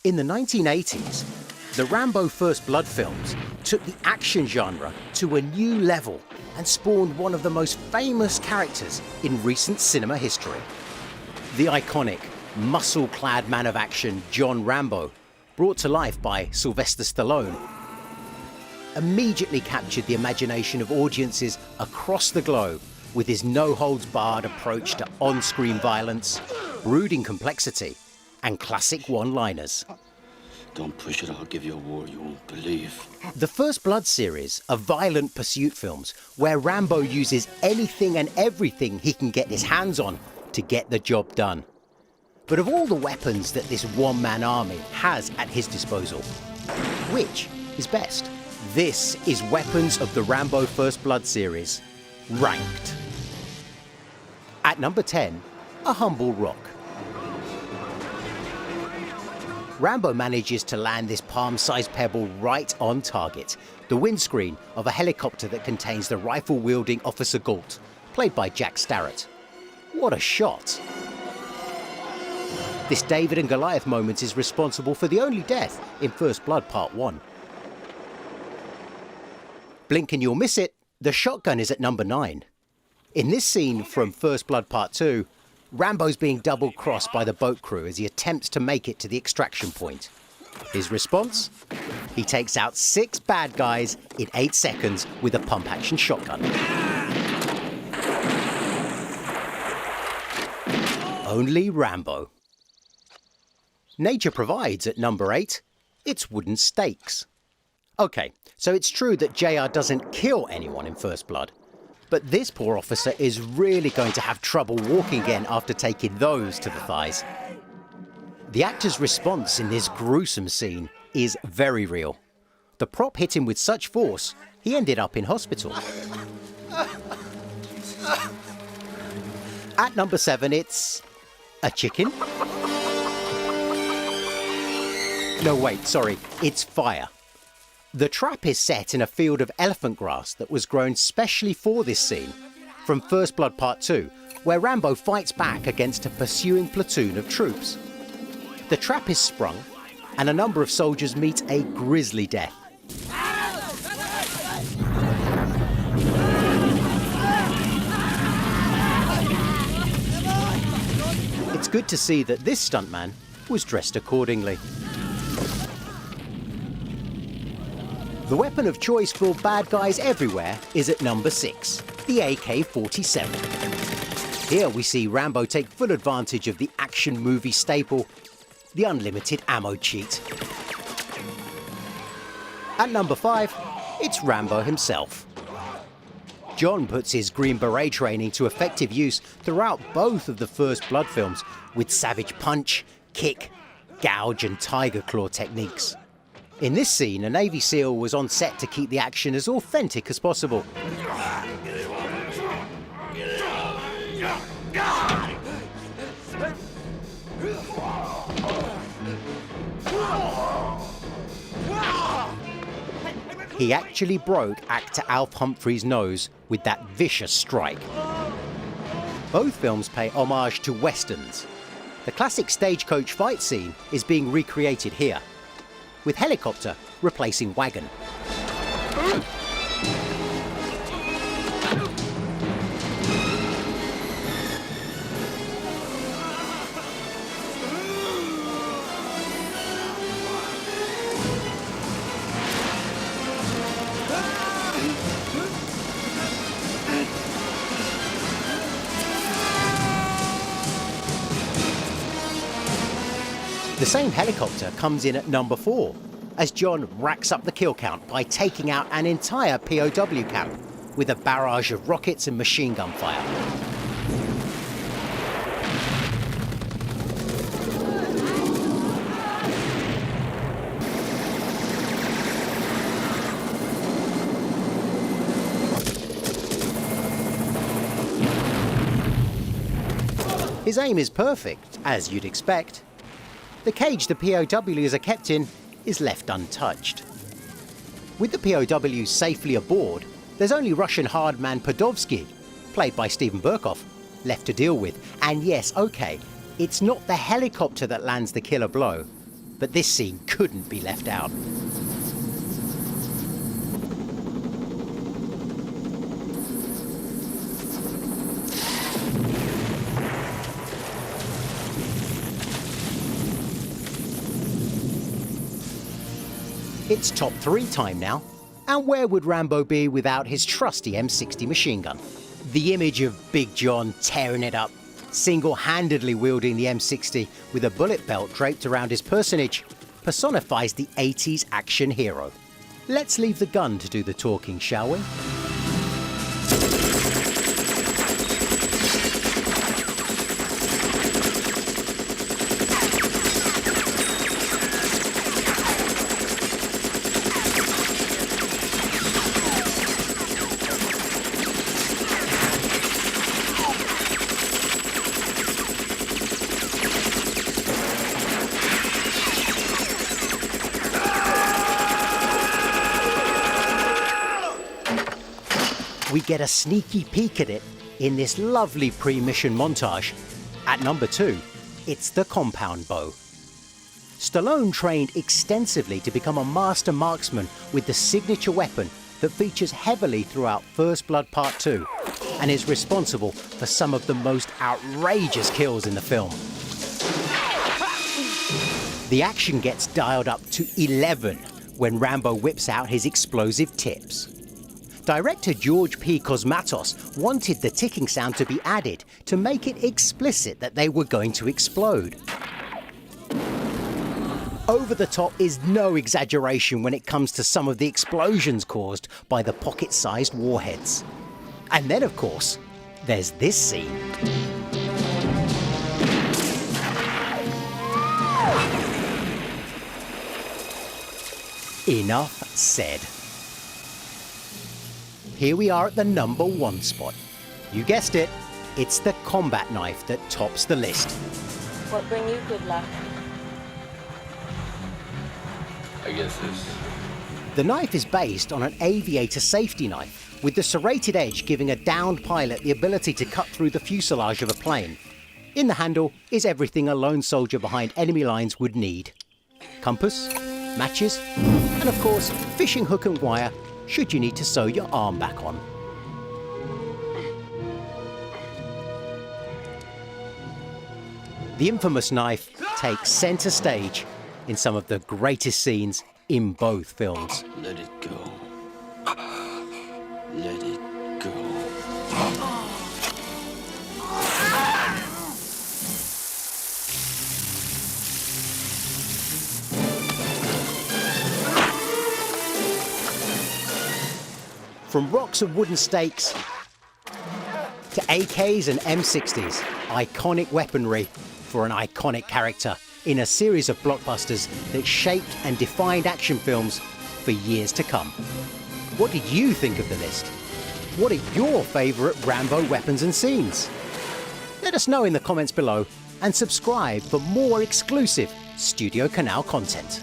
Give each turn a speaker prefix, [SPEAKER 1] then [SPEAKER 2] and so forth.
[SPEAKER 1] In the 1980s, the Rambo First Blood films took the action genre to a new level and spawned one of the most famous characters in recent cinema history. The iconic, muscle-clad man of action John Rambo, brought to life by Sylvester Stallone, immediately captured the imagination of audiences across the globe with his no-holds-barred approach to on-screen violence, brooding complexity, and classic one-liners.
[SPEAKER 2] Don't push it, I'll give you a war you won't believe.
[SPEAKER 1] The First Blood series are violent pursuit films where Rambo uses anything and everything he can get his hands on to get the job done. But of all the weapons that this one-man army has at his disposal, which is best? This is Weapons of the Rambo First Blood series, Ranked. At number 10, a humble rock. Rambo manages to land this palm-sized pebble right on target, the windscreen of a helicopter that contains the rifle-wielding Officer Galt, played by Jack Starrett. What a shot! This David and Goliath moment is responsible for the only death in First Blood Part 1. Blink and you'll miss it, the shotgun is at number 9. In this scene from First Blood Part 2, Rambo's being double-crossed by the boat crew as he attempts to make it to the extraction point. His response? He takes out 6 bad guys in 8 seconds with a pump-action shotgun. Only Rambo. Nature provides at number 8, its wooden stakes. Okay, so it's true that JR doesn't kill anyone in First Blood, but this poor officer is really going to have trouble walking again after taking those to the thighs. The actor's response in this gruesome scene is very real. The prop hit him with such force, he ended up in hospital. At number 7, it's a chicken? No, wait, sorry, it's fire. The trap is set in a field of elephant grass that was grown specially for this scene from First Blood Part 2, where Rambo fights back against a pursuing platoon of troops. The trap is sprung, and a number of soldiers meet a grisly death. It's good to see that this stuntman was dressed accordingly. The weapon of choice for bad guys everywhere is at number 6, the AK-47. Here we see Rambo take full advantage of the action movie staple, the unlimited ammo cheat. At number 5, it's Rambo himself. John puts his Green Beret training to effective use throughout both of the First Blood films with savage punch, kick, gouge and tiger claw techniques. In this scene, a Navy SEAL was on set to keep the action as authentic as possible. He actually broke actor Alf Humphrey's nose with that vicious strike. Both films pay homage to westerns. The classic stagecoach fight scene is being recreated here, with helicopter replacing wagon. The same helicopter comes in at number 4, as John racks up the kill count by taking out an entire POW camp with a barrage of rockets and machine gun fire. His aim is perfect, as you'd expect. The cage the POWs are kept in is left untouched. With the POWs safely aboard, there's only Russian hardman Podovsky, played by Steven Berkoff, left to deal with. And yes, okay, it's not the helicopter that lands the killer blow, but this scene couldn't be left out. It's top 3 time now, and where would Rambo be without his trusty M60 machine gun? The image of Big John tearing it up, single-handedly wielding the M60 with a bullet belt draped around his personage, personifies the 80s action hero. Let's leave the gun to do the talking, shall we? We get a sneaky peek at it in this lovely pre-mission montage. At number 2, it's the compound bow. Stallone trained extensively to become a master marksman with the signature weapon that features heavily throughout First Blood Part 2 and is responsible for some of the most outrageous kills in the film. The action gets dialed up to 11 when Rambo whips out his explosive tips. Director George P. Cosmatos wanted the ticking sound to be added to make it explicit that they were going to explode. Over the top is no exaggeration when it comes to some of the explosions caused by the pocket-sized warheads. And then, of course, there's this scene. Enough said. Here we are at the number 1 spot. You guessed it, it's the combat knife that tops the list.
[SPEAKER 3] What bring you good luck?
[SPEAKER 2] I guess this.
[SPEAKER 1] The knife is based on an aviator safety knife, with the serrated edge giving a downed pilot the ability to cut through the fuselage of a plane. In the handle is everything a lone soldier behind enemy lines would need. Compass, matches, and of course, fishing hook and wire should you need to sew your arm back on. The infamous knife takes center stage in some of the greatest scenes in both films.
[SPEAKER 2] Let it go. Let it go.
[SPEAKER 1] From rocks and wooden stakes to AKs and M60s, iconic weaponry for an iconic character in a series of blockbusters that shaped and defined action films for years to come. What did you think of the list? What are your favourite Rambo weapons and scenes? Let us know in the comments below and subscribe for more exclusive Studio Canal content.